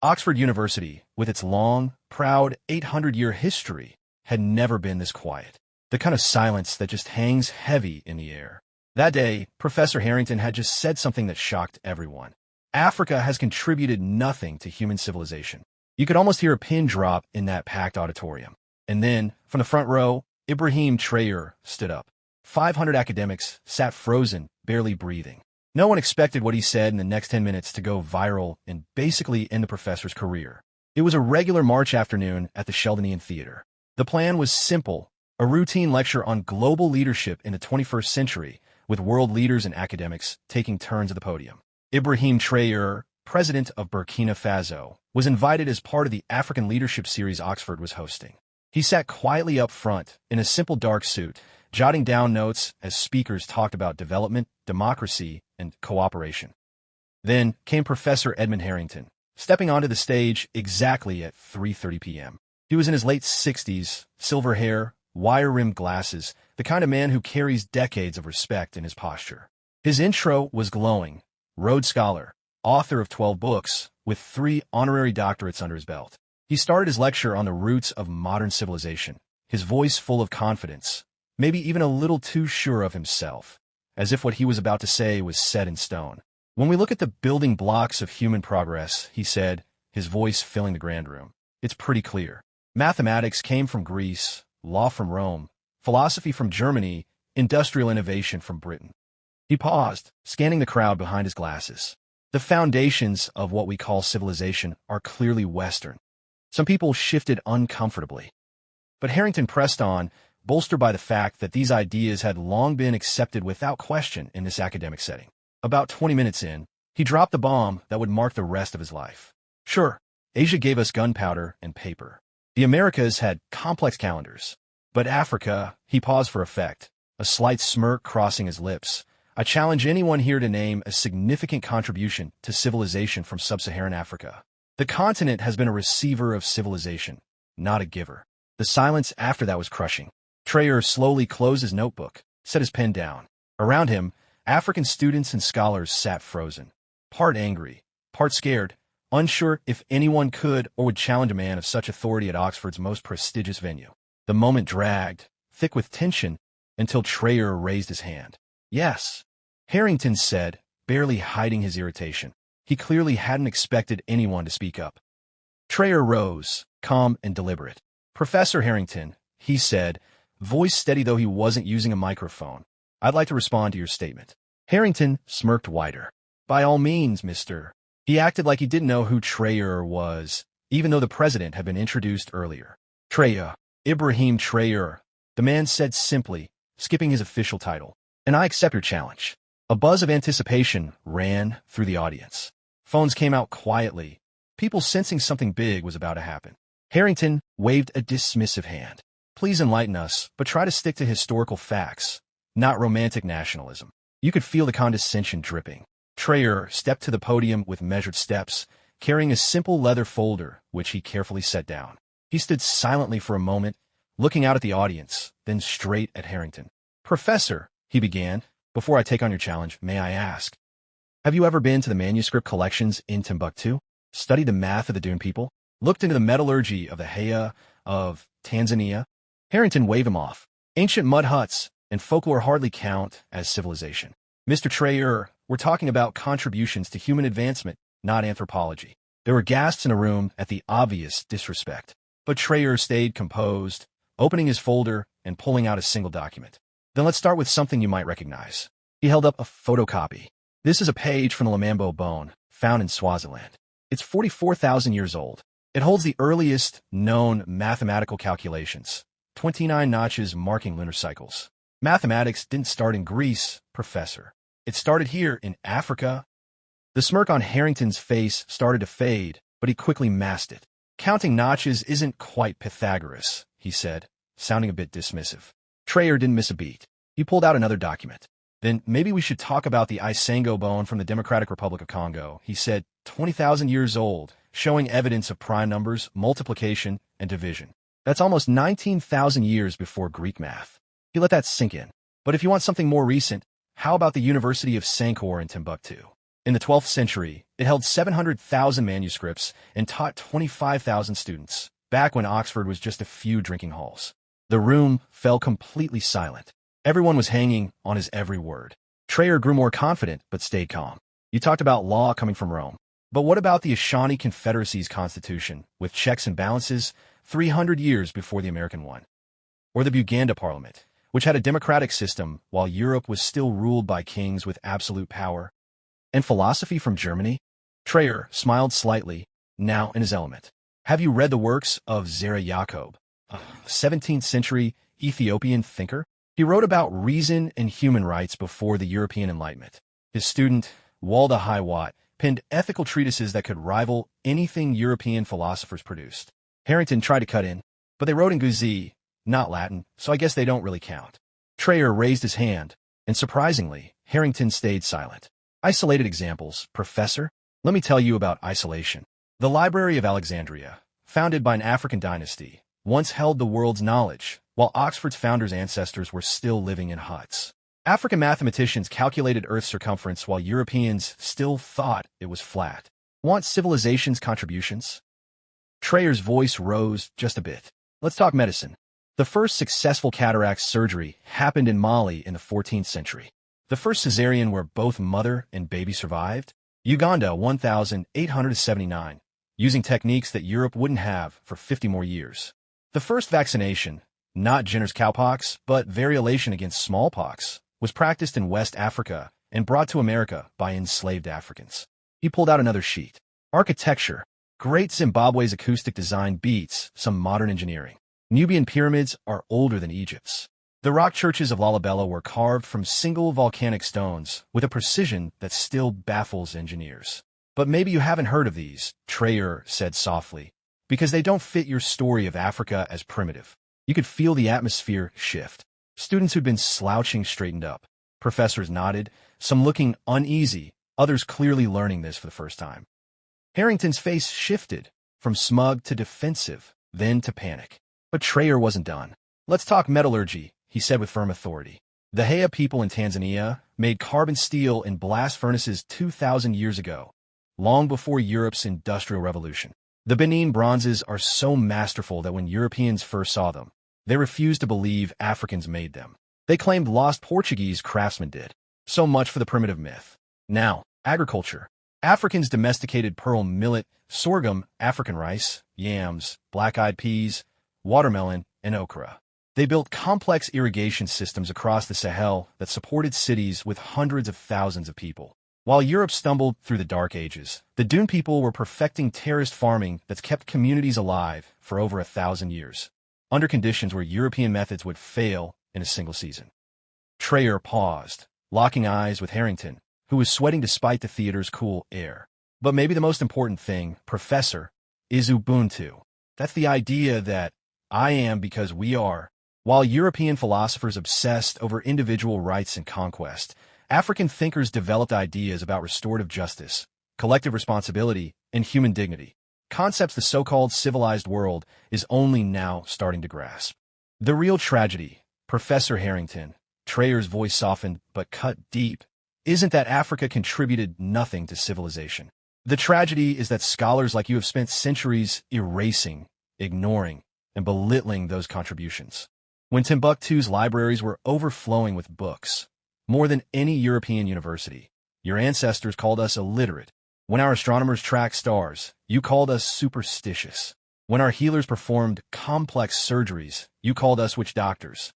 Oxford University, with its long, proud 800-year history, had never been this quiet. The kind of silence that just hangs heavy in the air. That day, Professor Harrington had just said something that shocked everyone. Africa has contributed nothing to human civilization. You could almost hear a pin drop in that packed auditorium. And then, from the front row, Ibrahim Trayor stood up. 500 academics sat frozen, barely breathing. No one expected what he said in the next 10 minutes to go viral and basically end the professor's career. It was a regular March afternoon at the Sheldonian Theater. The plan was simple, a routine lecture on global leadership in the 21st century, with world leaders and academics taking turns at the podium. Ibrahim Trayor, president of Burkina Faso, was invited as part of the African Leadership Series Oxford was hosting. He sat quietly up front in a simple dark suit, jotting down notes as speakers talked about development, democracy, and cooperation. Then came Professor Edmund Harrington, stepping onto the stage exactly at 3:30 p.m. He was in his late 60s, silver hair, wire-rimmed glasses, the kind of man who carries decades of respect in his posture. His intro was glowing. Rhodes Scholar, author of 12 books, with 3 honorary doctorates under his belt. He started his lecture on the roots of modern civilization, his voice full of confidence, maybe even a little too sure of himself, as if what he was about to say was set in stone. When we look at the building blocks of human progress, he said, his voice filling the grand room, it's pretty clear. Mathematics came from Greece, law from Rome, philosophy from Germany, industrial innovation from Britain. He paused, scanning the crowd behind his glasses. The foundations of what we call civilization are clearly Western. Some people shifted uncomfortably. But Harrington pressed on, bolstered by the fact that these ideas had long been accepted without question in this academic setting. About 20 minutes in, he dropped the bomb that would mark the rest of his life. Sure, Asia gave us gunpowder and paper. The Americas had complex calendars. But Africa, he paused for effect, a slight smirk crossing his lips. I challenge anyone here to name a significant contribution to civilization from sub-Saharan Africa. The continent has been a receiver of civilization, not a giver. The silence after that was crushing. Trayor slowly closed his notebook, set his pen down. Around him, African students and scholars sat frozen, part angry, part scared, unsure if anyone could or would challenge a man of such authority at Oxford's most prestigious venue. The moment dragged, thick with tension, until Trayor raised his hand. Yes, Harrington said, barely hiding his irritation. He clearly hadn't expected anyone to speak up. Trayor rose, calm and deliberate. Professor Harrington, he said, voice steady though he wasn't using a microphone. I'd like to respond to your statement. Harrington smirked wider. By all means, mister. He acted like he didn't know who Trayor was, even though the president had been introduced earlier. Trayor, Ibrahim Trayor, the man said simply, skipping his official title. And I accept your challenge. A buzz of anticipation ran through the audience. Phones came out quietly, people sensing something big was about to happen. Harrington waved a dismissive hand. Please enlighten us, but try to stick to historical facts, not romantic nationalism. You could feel the condescension dripping. Trayor stepped to the podium with measured steps, carrying a simple leather folder, which he carefully set down. He stood silently for a moment, looking out at the audience, then straight at Harrington. Professor, he began, before I take on your challenge, may I ask, have you ever been to the manuscript collections in Timbuktu? Studied the math of the Dune people? Looked into the metallurgy of the Haya of Tanzania? Harrington waved him off. Ancient mud huts and folklore hardly count as civilization. Mr. Trayor, we're talking about contributions to human advancement, not anthropology. There were gasps in a room at the obvious disrespect. But Trayor stayed composed, opening his folder and pulling out a single document. Then let's start with something you might recognize. He held up a photocopy. This is a page from the Lamambo bone, found in Swaziland. It's 44,000 years old. It holds the earliest known mathematical calculations, 29 notches marking lunar cycles. Mathematics didn't start in Greece, Professor. It started here in Africa. The smirk on Harrington's face started to fade, but he quickly masked it. Counting notches isn't quite Pythagoras, he said, sounding a bit dismissive. Trayor didn't miss a beat. He pulled out another document. Then maybe we should talk about the Isango bone from the Democratic Republic of Congo, he said, 20,000 years old, showing evidence of prime numbers, multiplication, and division. That's almost 19,000 years before Greek math. He let that sink in. But if you want something more recent, how about the University of Sankore in Timbuktu? In the 12th century, It held 700,000 manuscripts and taught 25,000 students, back when Oxford was just a few drinking halls. The room fell completely silent. Everyone was hanging on his every word. Trayor grew more confident, but stayed calm. You talked about law coming from Rome. But what about the Ashanti Confederacy's constitution, with checks and balances 300 years before the American one? Or the Buganda Parliament, which had a democratic system while Europe was still ruled by kings with absolute power? And philosophy from Germany? Trayor smiled slightly, now in his element. Have you read the works of Zara Yacob, a 17th century Ethiopian thinker? He wrote about reason and human rights before the European Enlightenment. His student, Walda Highwatt, penned ethical treatises that could rival anything European philosophers produced. Harrington tried to cut in, but they wrote in Guzi, not Latin, so I guess they don't really count. Trayor raised his hand, and surprisingly, Harrington stayed silent. Isolated examples, Professor? Let me tell you about isolation. The Library of Alexandria, founded by an African dynasty, once held the world's knowledge, while Oxford's founders' ancestors were still living in huts. African mathematicians calculated Earth's circumference while Europeans still thought it was flat. Want civilization's contributions? Trayor's voice rose just a bit. Let's talk medicine. The first successful cataract surgery happened in Mali in the 14th century. The first cesarean where both mother and baby survived? Uganda 1879, using techniques that Europe wouldn't have for 50 more years. The first vaccination, not Jenner's cowpox, but variolation against smallpox, was practiced in West Africa and brought to America by enslaved Africans. He pulled out another sheet. Architecture. Great Zimbabwe's acoustic design beats some modern engineering. Nubian pyramids are older than Egypt's. The rock churches of Lalibela were carved from single volcanic stones with a precision that still baffles engineers. But maybe you haven't heard of these, Trayor said softly, because they don't fit your story of Africa as primitive. You could feel the atmosphere shift. Students who'd been slouching straightened up. Professors nodded, some looking uneasy, others clearly learning this for the first time. Harrington's face shifted, from smug to defensive, then to panic. But Trayor wasn't done. Let's talk metallurgy, he said with firm authority. The Haya people in Tanzania made carbon steel in blast furnaces 2,000 years ago, long before Europe's Industrial Revolution. The Benin bronzes are so masterful that when Europeans first saw them, they refused to believe Africans made them. They claimed lost Portuguese craftsmen did. So much for the primitive myth. Now, agriculture. Africans domesticated pearl millet, sorghum, African rice, yams, black-eyed peas, watermelon, and okra. They built complex irrigation systems across the Sahel that supported cities with hundreds of thousands of people. While Europe stumbled through the Dark Ages, the Dune people were perfecting terraced farming that's kept communities alive for over 1,000 years, under conditions where European methods would fail in a single season. Trayor paused, locking eyes with Harrington, who was sweating despite the theater's cool air. But maybe the most important thing, Professor, is Ubuntu. That's the idea that I am because we are. While European philosophers obsessed over individual rights and conquest, African thinkers developed ideas about restorative justice, collective responsibility, and human dignity, concepts the so-called civilized world is only now starting to grasp. The real tragedy, Professor Harrington, Trayor's voice softened but cut deep, isn't that Africa contributed nothing to civilization. The tragedy is that scholars like you have spent centuries erasing, ignoring, and belittling those contributions. When Timbuktu's libraries were overflowing with books, more than any European university, your ancestors called us illiterate. When our astronomers tracked stars, you called us superstitious. When our healers performed complex surgeries, you called us witch doctors.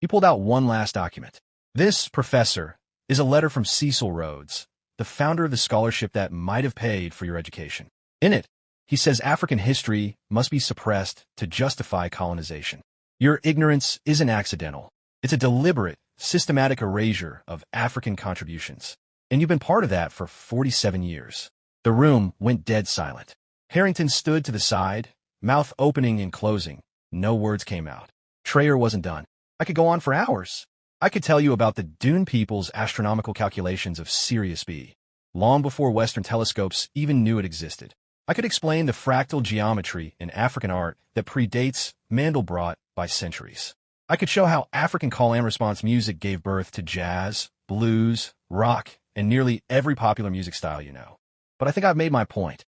He pulled out one last document. This, Professor, is a letter from Cecil Rhodes, the founder of the scholarship that might have paid for your education. In it, he says African history must be suppressed to justify colonization. Your ignorance isn't accidental. It's a deliberate, systematic erasure of African contributions. And you've been part of that for 47 years. The room went dead silent. Harrington stood to the side, mouth opening and closing. No words came out. Trayor wasn't done. I could go on for hours. I could tell you about the Dune people's astronomical calculations of Sirius B, long before Western telescopes even knew it existed. I could explain the fractal geometry in African art that predates Mandelbrot by centuries. I could show how African call and response music gave birth to jazz, blues, rock, and nearly every popular music style you know. but I think I've made my point.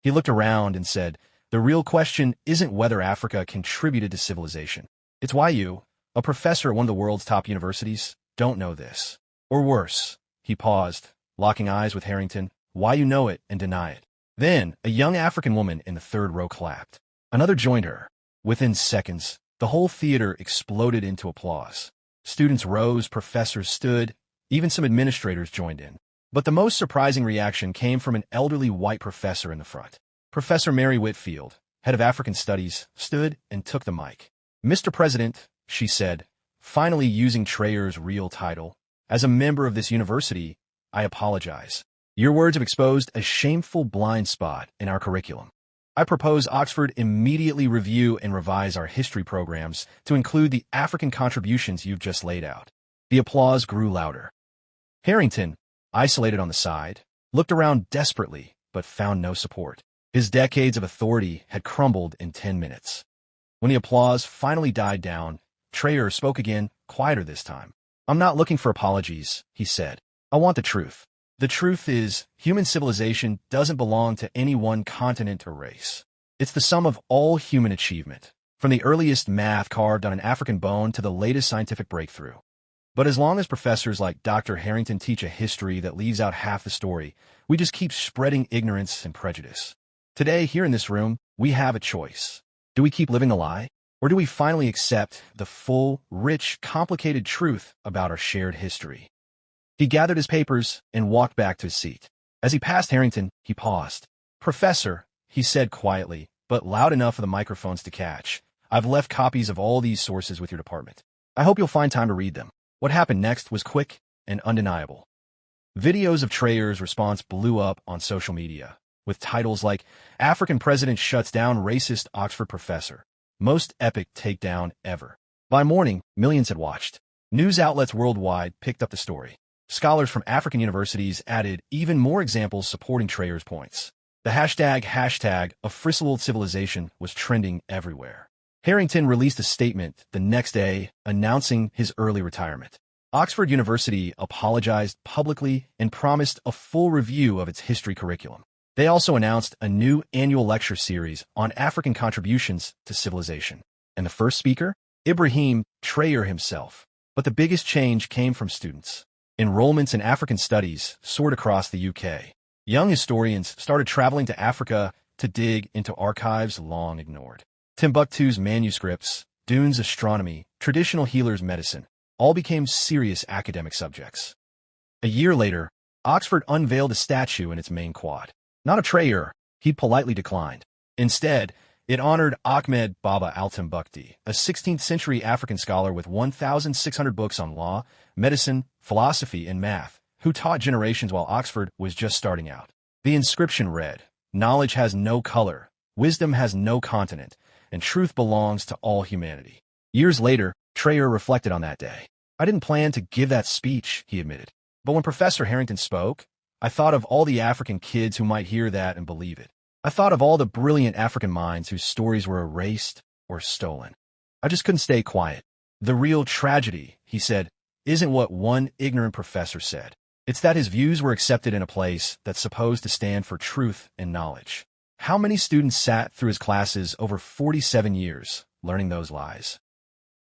He looked around and said, the real question isn't whether Africa contributed to civilization. It's why you, a professor at one of the world's top universities, don't know this. Or worse, he paused, locking eyes with Harrington, why you know it and deny it. Then, a young African woman in the third row clapped. Another joined her. Within seconds, the whole theater exploded into applause. Students rose, professors stood, even some administrators joined in. But the most surprising reaction came from an elderly white professor in the front. Professor Mary Whitfield, head of African Studies, stood and took the mic. Mr. President, she said, finally using Trayor's real title, as a member of this university, I apologize. Your words have exposed a shameful blind spot in our curriculum. I propose Oxford immediately review and revise our history programs to include the African contributions you've just laid out. The applause grew louder. Harrington, isolated on the side, looked around desperately but found no support. His decades of authority had crumbled in 10 minutes. When the applause finally died down, Trayor spoke again, quieter this time. I'm not looking for apologies, he said. I want the truth. The truth is, human civilization doesn't belong to any one continent or race. It's the sum of all human achievement, from the earliest math carved on an African bone to the latest scientific breakthrough. But as long as professors like Dr. Harrington teach a history that leaves out half the story, we just keep spreading ignorance and prejudice. Today, here in this room, we have a choice. Do we keep living a lie? Or do we finally accept the full, rich, complicated truth about our shared history? He gathered his papers and walked back to his seat. As he passed Harrington, he paused. Professor, he said quietly, but loud enough for the microphones to catch, I've left copies of all these sources with your department. I hope you'll find time to read them. What happened next was quick and undeniable. Videos of Trayor's response blew up on social media, with titles like, African President Shuts Down Racist Oxford Professor. Most epic takedown ever. By morning, millions had watched. News outlets worldwide picked up the story. Scholars from African universities added even more examples supporting Trayor's points. The hashtag a fristled civilization was trending everywhere. Harrington released a statement the next day announcing his early retirement. Oxford University apologized publicly and promised a full review of its history curriculum. They also announced a new annual lecture series on African contributions to civilization. And the first speaker? Ibrahim Trayor himself. But the biggest change came from students. Enrollments in African studies soared across the UK. Young historians started traveling to Africa to dig into archives long ignored. Timbuktu's manuscripts, Dune's astronomy, traditional healers' medicine, all became serious academic subjects. A year later, Oxford unveiled a statue in its main quad. Not a Trayor, he politely declined. Instead, it honored Ahmed Baba al-Timbuktu, a 16th-century African scholar with 1,600 books on law, medicine, philosophy, and math, who taught generations while Oxford was just starting out. The inscription read, knowledge has no color, wisdom has no continent, and truth belongs to all humanity. Years later, Trayor reflected on that day. I didn't plan to give that speech, he admitted. But when Professor Harrington spoke, I thought of all the African kids who might hear that and believe it. I thought of all the brilliant African minds whose stories were erased or stolen. I just couldn't stay quiet. The real tragedy, he said, isn't what one ignorant professor said. It's that his views were accepted in a place that's supposed to stand for truth and knowledge. How many students sat through his classes over 47 years, learning those lies?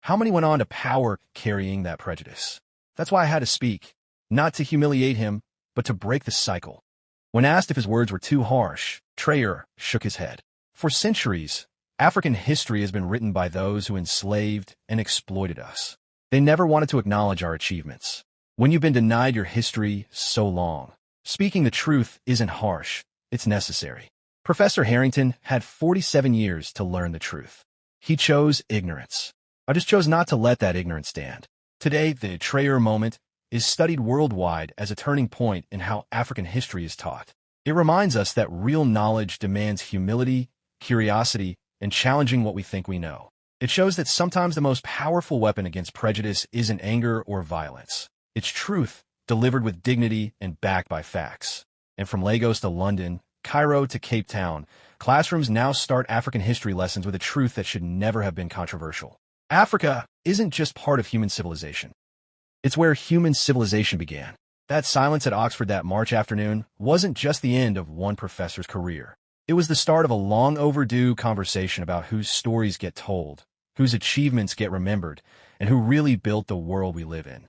How many went on to power carrying that prejudice? That's why I had to speak, not to humiliate him, but to break the cycle. When asked if his words were too harsh, Trayor shook his head. For centuries, African history has been written by those who enslaved and exploited us. They never wanted to acknowledge our achievements. When you've been denied your history so long, speaking the truth isn't harsh, it's necessary. Professor Harrington had 47 years to learn the truth. He chose ignorance. I just chose not to let that ignorance stand. Today, the Trayor moment is studied worldwide as a turning point in how African history is taught. It reminds us that real knowledge demands humility, curiosity, and challenging what we think we know. It shows that sometimes the most powerful weapon against prejudice isn't anger or violence. It's truth, delivered with dignity and backed by facts. And from Lagos to London, Cairo to Cape Town, classrooms now start African history lessons with a truth that should never have been controversial. Africa isn't just part of human civilization. It's where human civilization began. That silence at Oxford that March afternoon wasn't just the end of one professor's career. It was the start of a long overdue conversation about whose stories get told, whose achievements get remembered, and who really built the world we live in.